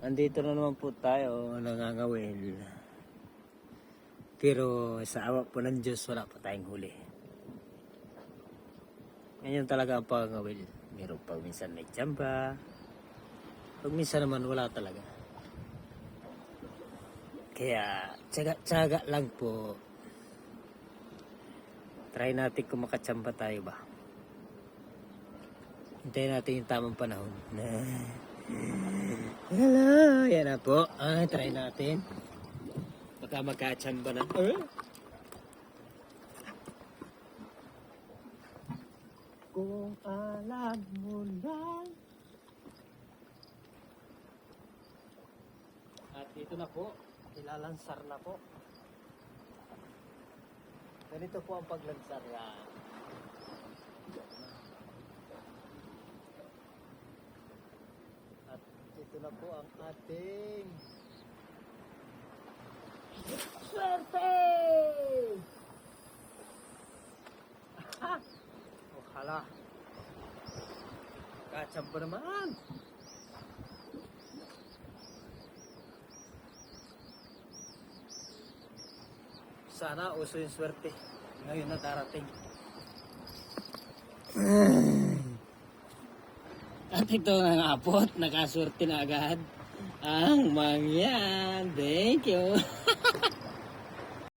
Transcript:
Andito na naman po tayo, nangangawil. Pero sa awa po ng Diyos, wala pa tayong huli. Ganyan talaga ang pangawil. Meron pag minsan may tsamba. Pag minsan naman wala talaga. Kaya tsaga-tsaga lang po. Try natin kung makatsamba tayo ba. Hintayin natin yung tamang panahon. Hello! Yan na po. Try natin. Baka magkatsamba na. Kung alam mo lang. At dito na po. Ilalansar na po. Ganito po ang paglansar yan. At ito na po ang ating swerte! Hala. Kachamba naman. Sana uso yung swerte. Ngayon na darating. At ito ang apot. Nakaswerte na agad. Ang mangyan. Thank you.